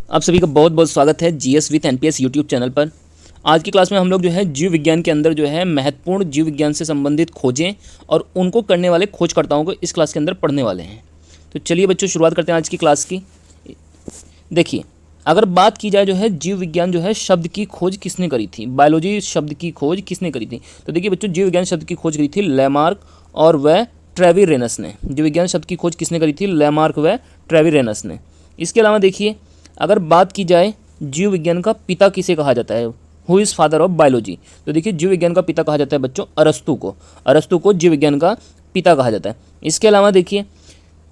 आप सभी का बहुत बहुत स्वागत है GS with NPS YouTube channel पर। आज की क्लास में हम लोग जो है जीव विज्ञान के अंदर जो है महत्वपूर्ण जीव विज्ञान से संबंधित खोजें और उनको करने वाले खोजकर्ताओं को इस क्लास के अंदर पढ़ने वाले हैं। तो चलिए बच्चों शुरुआत करते हैं आज की क्लास की। देखिए, अगर बात की जाए जो है जीव विज्ञान जो है शब्द की खोज किसने करी थी, बायोलॉजी शब्द की खोज किसने करी थी, तो देखिए बच्चों जीव विज्ञान शब्द की खोज करी थी लेमार्क और वह ट्रेविरेनस ने। जीव विज्ञान शब्द की खोज किसने करी थी, लेमार्क व ट्रेविरेनस ने। इसके अलावा देखिए, अगर बात की जाए जीव विज्ञान का पिता किसे कहा जाता है, who is father of biology, तो देखिए जीव विज्ञान का पिता कहा जाता है बच्चों अरस्तु को। अरस्तु को जीव विज्ञान का पिता कहा जाता है। इसके अलावा देखिए,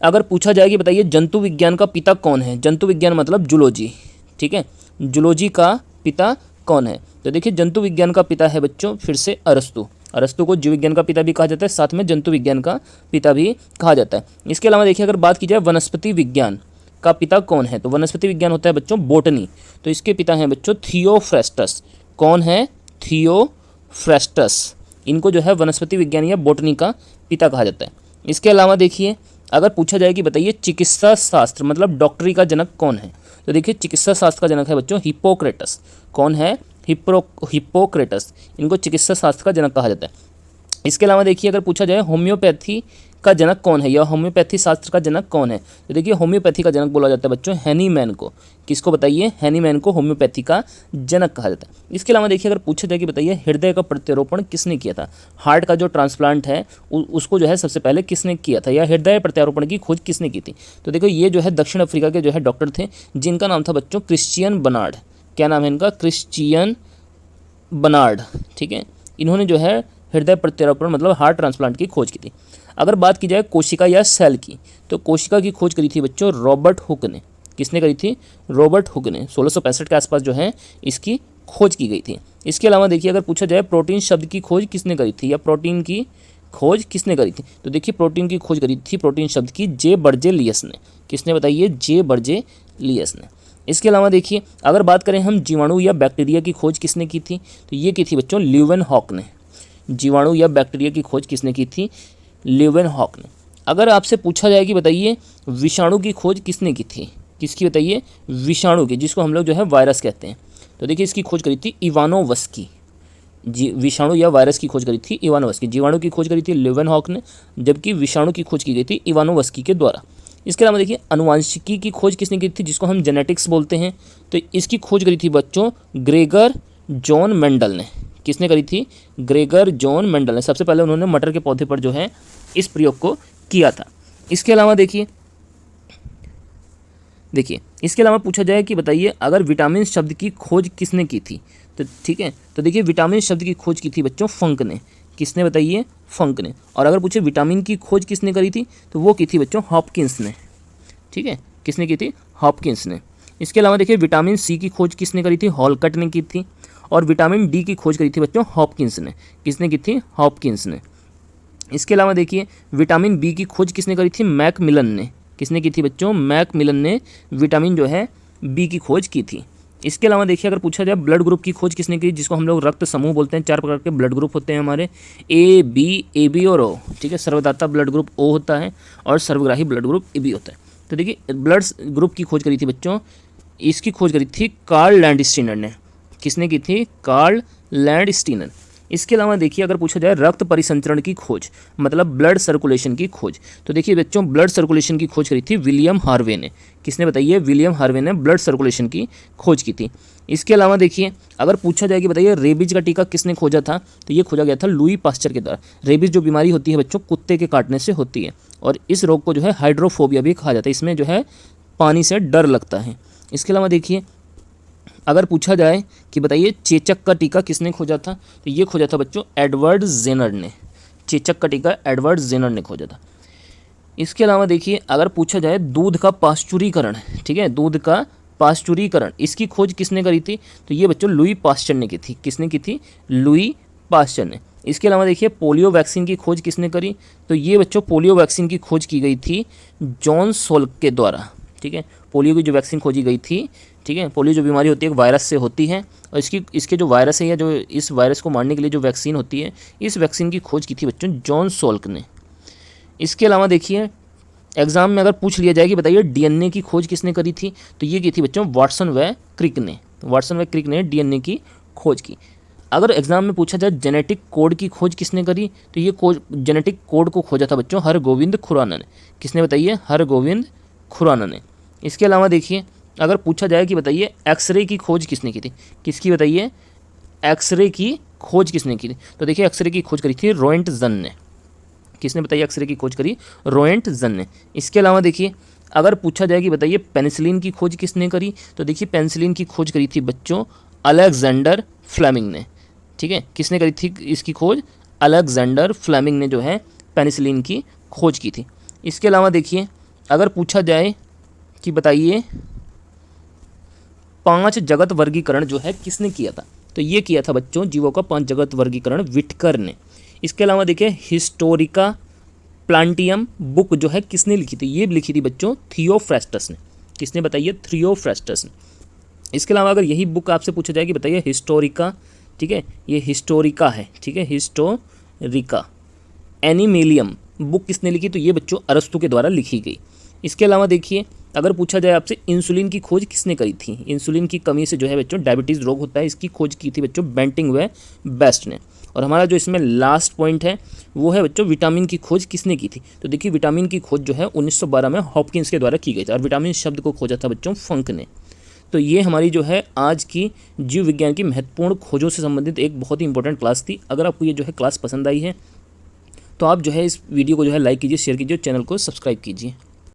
अगर पूछा जाए कि बताइए जंतु विज्ञान का पिता कौन है, जंतु विज्ञान मतलब जूलॉजी, ठीक है, जूलॉजी का पिता कौन है, तो देखिए जंतु विज्ञान का पिता है बच्चों फिर से अरस्तु। अरस्तु को जीव विज्ञान का पिता भी कहा जाता है, साथ में जंतु विज्ञान का पिता भी कहा जाता है। इसके अलावा देखिए, अगर बात की जाए वनस्पति विज्ञान का पिता कौन है, तो वनस्पति विज्ञान होता है बच्चों बोटनी, तो इसके पिता हैं बच्चों थियोफ्रेस्टस। कौन है, थियोफ्रेस्टस। इनको जो है वनस्पति विज्ञान या बोटनी का पिता कहा जाता है। इसके अलावा देखिए, अगर पूछा जाए कि बताइए चिकित्सा शास्त्र मतलब डॉक्टरी का जनक कौन है, तो देखिए चिकित्सा शास्त्र का जनक है बच्चों हिप्पोक्रेटस। कौन है, हिप्पोक्रेटस। इनको चिकित्सा शास्त्र का जनक कहा जाता है। इसके अलावा देखिए, अगर पूछा जाए होम्योपैथी का जनक कौन है या होम्योपैथी शास्त्र का जनक कौन है, तो देखिए होम्योपैथी का जनक बोला जाता है बच्चों हैनीमैन को। किसको बताइए, हैनीमैन को होम्योपैथी का जनक कहा जाता है। इसके अलावा देखिए, अगर पूछा जाए कि बताइए हृदय का प्रत्यारोपण किसने किया था, हार्ट का जो ट्रांसप्लांट है उसको जो है सबसे पहले किसने किया था, या हृदय प्रत्यारोपण की खोज किसने की थी, तो देखो ये जो है दक्षिण अफ्रीका के जो है डॉक्टर थे, जिनका नाम था बच्चों क्रिश्चियन बर्नार्ड। क्या नाम है इनका, क्रिश्चियन बर्नार्ड, ठीक है। इन्होंने जो है हृदय प्रत्यारोपण मतलब हार्ट ट्रांसप्लांट की खोज की थी। अगर बात की जाए कोशिका या सेल की, तो कोशिका की खोज करी थी बच्चों रॉबर्ट हुक ने। किसने करी थी, रॉबर्ट हुक ने। 1665 के आसपास जो है इसकी खोज की गई थी। इसके अलावा देखिए, अगर पूछा जाए प्रोटीन शब्द की खोज किसने करी थी या प्रोटीन की खोज किसने करी थी, तो देखिए प्रोटीन की खोज करी थी प्रोटीन शब्द की जे बर्जेलियस ने। किसने बताइए, जे बर्जेलियस ने। इसके अलावा देखिए, अगर बात करें हम जीवाणु या बैक्टीरिया की खोज किसने की थी, तो ये की थी बच्चों ल्यूवेनहॉक ने। जीवाणु या बैक्टीरिया की खोज किसने की थी, ल्यूवेनहॉक ने। अगर आपसे पूछा जाए कि बताइए विषाणु की खोज किसने की थी, किसकी बताइए, विषाणु की, जिसको हम लोग जो है वायरस कहते हैं, तो देखिए इसकी खोज करी थी इवानोवस्की। विषाणु या वायरस की खोज करी थी इवानोवस्की। जीवाणु की खोज करी थी ल्यूवेनहॉक ने, जबकि विषाणु की खोज की गई थी इवानोवस्की के द्वारा। इसके अलावा देखिए अनुवांशिकी की खोज किसने की थी, जिसको हम जेनेटिक्स बोलते हैं, तो इसकी खोज करी थी बच्चों ग्रेगर जॉन मेंडल ने। किसने करी थी, ग्रेगर जॉन मेंडल ने। सबसे पहले उन्होंने मटर के पौधे पर जो है इस प्रयोग को किया था। इसके अलावा देखिए इसके अलावा पूछा जाए कि बताइए अगर विटामिन शब्द की खोज किसने की थी, तो ठीक है, तो देखिए विटामिन शब्द की खोज की थी बच्चों फंक ने। किसने बताइए, फंक ने। और अगर पूछे विटामिन की खोज किसने करी थी, तो वो की थी बच्चों हॉपकिंस ने, ठीक है, किसने की थी, हॉपकिंस ने। इसके अलावा देखिए विटामिन सी की खोज किसने करी थी, हॉलकट ने की थी। और विटामिन डी की खोज करी थी बच्चों हॉपकिंस ने। किसने की थी, हॉपकिंस ने। इसके अलावा देखिए विटामिन बी की खोज किसने करी थी, मैकमिलन ने। किसने की थी बच्चों, मैकमिलन ने विटामिन जो है बी की खोज की थी। इसके अलावा देखिए, अगर पूछा जाए ब्लड ग्रुप की खोज किसने की, जिसको हम लोग रक्त समूह बोलते हैं। 4 प्रकार के ब्लड ग्रुप होते हैं हमारे, ए बी और ओ, ठीक है। सर्वदाता ब्लड ग्रुप ओ होता है और सर्वग्राही ब्लड ग्रुप ए बी होता है। तो देखिए ब्लड ग्रुप की खोज करी थी बच्चों, इसकी खोज करी थी कार्ल लैंडस्टीनर ने। किसने की थी, कार्ल लैंडस्टीनर। इसके अलावा देखिए, अगर पूछा जाए रक्त परिसंचरण की खोज मतलब ब्लड सर्कुलेशन की खोज, तो देखिए बच्चों ब्लड सर्कुलेशन की खोज करी थी विलियम हार्वे ने। किसने बताइए, विलियम हार्वे ने ब्लड सर्कुलेशन की खोज की थी। इसके अलावा देखिए, अगर पूछा जाए कि बताइए रेबीज का टीका किसने खोजा था, तो ये खोजा गया था लुई पास्चर के द्वारा। रेबीज जो बीमारी होती है बच्चों कुत्ते के काटने से होती है, और इस रोग को जो है हाइड्रोफोबिया भी कहा जाता है। इसमें जो है पानी से डर लगता है। इसके अलावा देखिए, अगर पूछा जाए कि बताइए चेचक का टीका किसने खोजा था, तो ये खोजा था बच्चों एडवर्ड जेनर ने। चेचक का टीका एडवर्ड जेनर ने खोजा था। इसके अलावा देखिए, अगर पूछा जाए दूध का पाश्चुरीकरण, ठीक है, दूध का पाश्चुरीकरण, इसकी खोज किसने करी थी, तो ये बच्चों लुई पास्चर ने की थी। किसने की थी, लुई पास्चर ने। इसके अलावा देखिए पोलियो वैक्सीन की खोज किसने करी, तो ये बच्चों पोलियो वैक्सीन की खोज की गई थी जॉन सोल्क के द्वारा, ठीक है। पोलियो की जो वैक्सीन खोजी गई थी, ठीक है, पोलियो जो बीमारी होती है एक वायरस से होती है, और इसके जो वायरस है या जो इस वायरस को मारने के लिए जो वैक्सीन होती है, इस वैक्सीन की खोज की थी बच्चों जॉन सोल्क ने। इसके अलावा देखिए एग्जाम में अगर पूछ लिया जाए कि बताइए डीएनए की खोज किसने करी थी, तो ये की थी बच्चों वाटसन व क्रिक ने। वाटसन व क्रिक ने डीएनए की खोज की। अगर एग्जाम में पूछा जाए जेनेटिक कोड की खोज किसने करी, तो ये खोज जेनेटिक कोड को खोजा था बच्चों हरगोविंद खुराना ने। किसने बताइए? हरगोविंद खुराना ने। इसके अलावा देखिए अगर पूछा जाए कि बताइए एक्सरे की खोज किसने की थी, किसकी बताइए? एक्सरे की खोज किसने की थी, तो देखिए एक्सरे की खोज करी थी रोएंटजन ने। किसने बताइए एक्सरे की खोज करी? रोएंटजन ने। इसके अलावा देखिए अगर पूछा जाए कि बताइए पेनिसिलिन की खोज किसने करी, तो देखिए पेनिसिलिन की खोज करी थी बच्चों अलेक्जेंडर फ्लेमिंग ने। ठीक है, किसने करी थी इसकी खोज? अलेक्जेंडर फ्लेमिंग ने जो है पेनिसिलिन की खोज की थी। इसके अलावा देखिए अगर पूछा जाए कि बताइए 5 जगत वर्गीकरण जो है किसने किया था, तो ये किया था बच्चों जीवों का 5 जगत वर्गीकरण विटकर ने। इसके अलावा देखिए हिस्टोरिका प्लांटियम बुक जो है किसने लिखी थी, ये लिखी थी बच्चों थियोफ्रेस्टस ने। किसने बताइए? थियोफ्रेस्टस ने। इसके अलावा अगर यही बुक आपसे पूछा जाए कि बताइए हिस्टोरिका, ठीक है, ये हिस्टोरिका है, ठीक है, हिस्टोरिका एनिमेलियम बुक किसने लिखी, तो ये बच्चों अरस्तु के द्वारा लिखी गई। इसके अलावा देखिए अगर पूछा जाए आपसे इंसुलिन की खोज किसने करी थी, इंसुलिन की कमी से जो है बच्चों डायबिटीज़ रोग होता है, इसकी खोज की थी बच्चों बेंटिंग व बेस्ट ने। और हमारा जो इसमें लास्ट पॉइंट है वो है बच्चों विटामिन की खोज किसने की थी, तो देखिए विटामिन की खोज जो है 1912 में हॉपकिंस के द्वारा की गई थी और विटामिन शब्द को खोजा था बच्चों फंक ने। तो ये हमारी जो है आज की जीव विज्ञान की महत्वपूर्ण खोजों से संबंधित एक बहुत ही इंपॉर्टेंट क्लास थी। अगर आपको ये जो है क्लास पसंद आई है तो आप जो है इस वीडियो को जो है लाइक कीजिए, शेयर कीजिए, चैनल को सब्सक्राइब कीजिए।